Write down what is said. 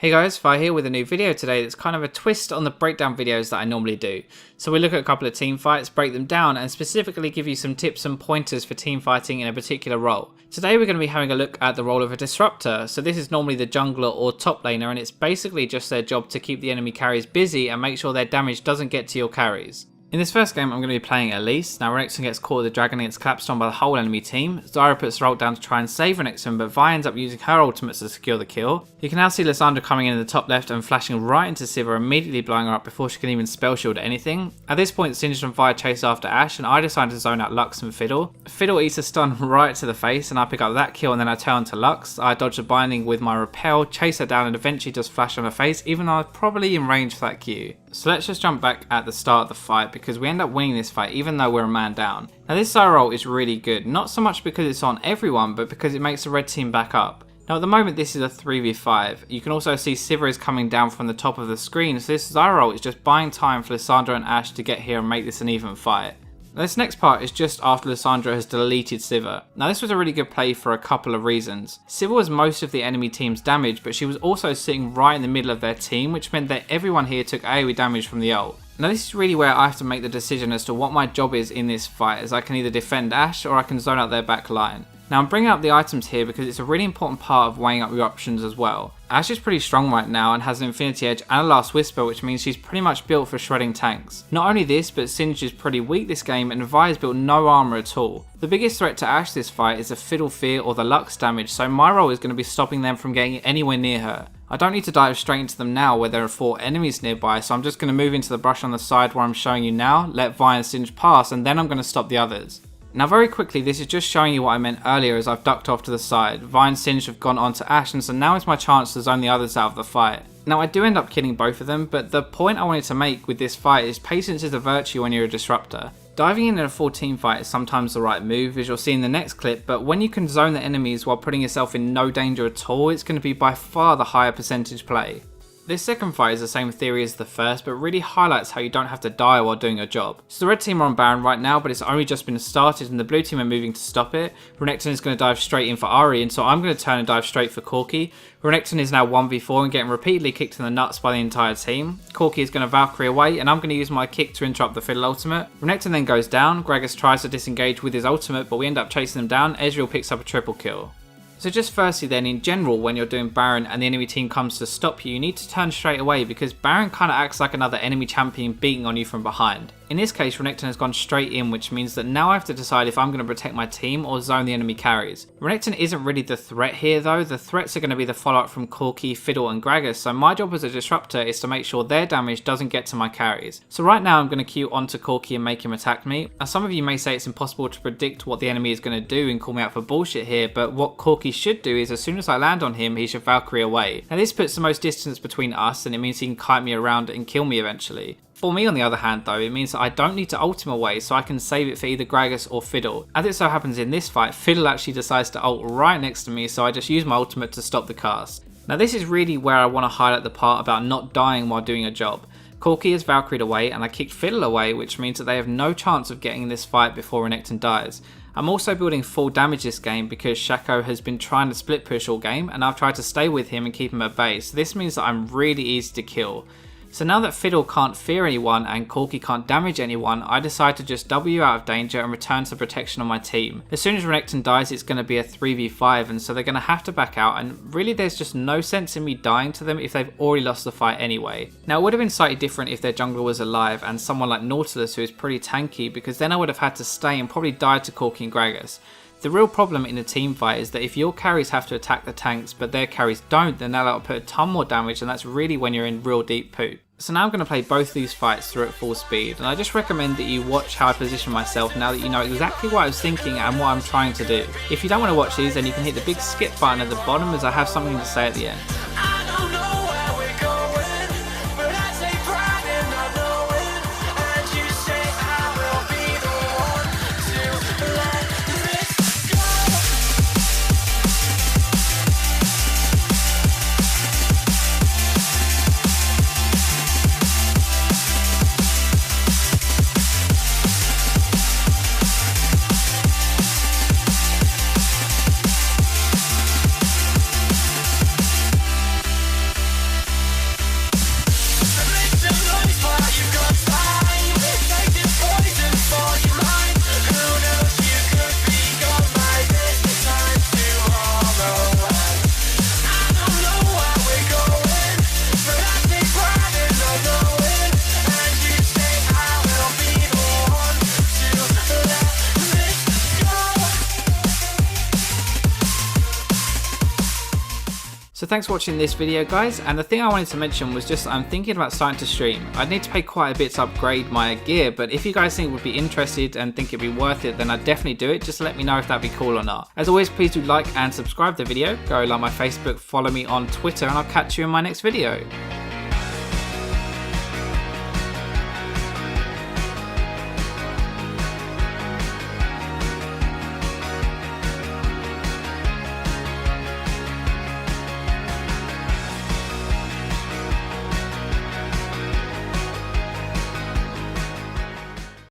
Hey guys, Fi here with a new video today that's kind of a twist on the breakdown videos that I normally do. So we look at a couple of team fights, break them down, and specifically give you some tips and pointers for team fighting in a particular role. Today we're going to be having a look at the role of a Disruptor. So this is normally the jungler or top laner, and it's basically just their job to keep the enemy carries busy and make sure their damage doesn't get to your carries. In this first game, I'm going to be playing Elise. Now, Renekton gets caught with the dragon and gets collapsed on by the whole enemy team. Zyra puts her ult down to try and save Renekton, but Vi ends up using her ultimate to secure the kill. You can now see Lissandra coming in the top left and flashing right into Sivir, immediately blowing her up before she can even spell shield anything. At this point, Singed and Vi chase after Ashe, and I decide to zone out Lux and Fiddle. Fiddle eats a stun right to the face, and I pick up that kill, and then I turn to Lux. I dodge the binding with my repel, chase her down, and eventually just flash on her face, even though I was probably in range for that Q. So let's just jump back at the start of the fight, because we end up winning this fight even though we're a man down. Now this Zyra ult is really good, not so much because it's on everyone, but because it makes the red team back up. Now at the moment this is a 3v5. You can also see Sivir is coming down from the top of the screen, so this Zyra ult is just buying time for Lissandra and Ashe to get here and make this an even fight. Now this next part is just after Lissandra has deleted Sivir. Now this was a really good play for a couple of reasons. Sivir was most of the enemy team's damage, but she was also sitting right in the middle of their team, which meant that everyone here took AoE damage from the ult. Now this is really where I have to make the decision as to what my job is in this fight, as I can either defend Ashe or I can zone out their back line. Now I'm bringing up the items here because it's a really important part of weighing up your options as well. Ashe is pretty strong right now and has an Infinity Edge and a Last Whisper, which means she's pretty much built for shredding tanks. Not only this, but Singed is pretty weak this game and Vi has built no armor at all. The biggest threat to Ashe this fight is the Fiddle Fear or the Lux damage, so my role is going to be stopping them from getting anywhere near her. I don't need to dive straight into them now where there are 4 enemies nearby, so I'm just going to move into the brush on the side where I'm showing you now, let Vi and Singed pass, and then I'm going to stop the others. Now very quickly, this is just showing you what I meant earlier as I've ducked off to the side. Vi and Singed have gone on to Ashe, and so now is my chance to zone the others out of the fight. Now I do end up killing both of them, but the point I wanted to make with this fight is patience is a virtue when you're a Disruptor. Diving in a full team fight is sometimes the right move, as you'll see in the next clip, but when you can zone the enemies while putting yourself in no danger at all, it's going to be by far the higher percentage play. This second fight is the same theory as the first, but really highlights how you don't have to die while doing your job. So the red team are on Baron right now, but it's only just been started and the blue team are moving to stop it. Renekton is going to dive straight in for Ahri, and so I'm going to turn and dive straight for Corki. Renekton is now 1v4 and getting repeatedly kicked in the nuts by the entire team. Corki is going to Valkyrie away, and I'm going to use my kick to interrupt the Fiddle ultimate. Renekton then goes down, Gragas tries to disengage with his ultimate, but we end up chasing them down. Ezreal picks up a triple kill. So just firstly then, in general, when you're doing Baron and the enemy team comes to stop you, you need to turn straight away because Baron kind of acts like another enemy champion beating on you from behind. In this case, Renekton has gone straight in, which means that now I have to decide if I'm going to protect my team or zone the enemy carries. Renekton isn't really the threat here though, the threats are going to be the follow-up from Corki, Fiddle and Gragas, so my job as a Disruptor is to make sure their damage doesn't get to my carries. So right now I'm going to queue onto Corki and make him attack me. Now some of you may say it's impossible to predict what the enemy is going to do and call me out for bullshit here, but what Corki should do is as soon as I land on him, he should Valkyrie away. Now this puts the most distance between us and it means he can kite me around and kill me eventually. For me on the other hand though, it means that I don't need to ult him away, so I can save it for either Gragas or Fiddle. As it so happens in this fight, Fiddle actually decides to ult right next to me, so I just use my ultimate to stop the cast. Now this is really where I want to highlight the part about not dying while doing a job. Corki is Valkyried away and I kicked Fiddle away, which means that they have no chance of getting in this fight before Renekton dies. I'm also building full damage this game because Shaco has been trying to split push all game and I've tried to stay with him and keep him at bay, so this means that I'm really easy to kill. So now that Fiddle can't fear anyone and Corki can't damage anyone, I decide to just W out of danger and return to protection on my team. As soon as Renekton dies, it's going to be a 3v5 and so they're going to have to back out, and really there's just no sense in me dying to them if they've already lost the fight anyway. Now it would have been slightly different if their jungler was alive and someone like Nautilus who is pretty tanky, because then I would have had to stay and probably died to Corki and Gragas. The real problem in a team fight is that if your carries have to attack the tanks but their carries don't, then they'll output a ton more damage, and that's really when you're in real deep poop. So now I'm going to play both these fights through at full speed, and I just recommend that you watch how I position myself now that you know exactly what I was thinking and what I'm trying to do. If you don't want to watch these, then you can hit the big skip button at the bottom, as I have something to say at the end. So thanks for watching this video, guys, and the thing I wanted to mention was just I'm thinking about starting to stream. I'd need to pay quite a bit to upgrade my gear, but if you guys think would be interested and think it'd be worth it, then I'd definitely do it. Just let me know if that'd be cool or not. As always, please do like and subscribe to the video, go like my Facebook, follow me on Twitter, and I'll catch you in my next video.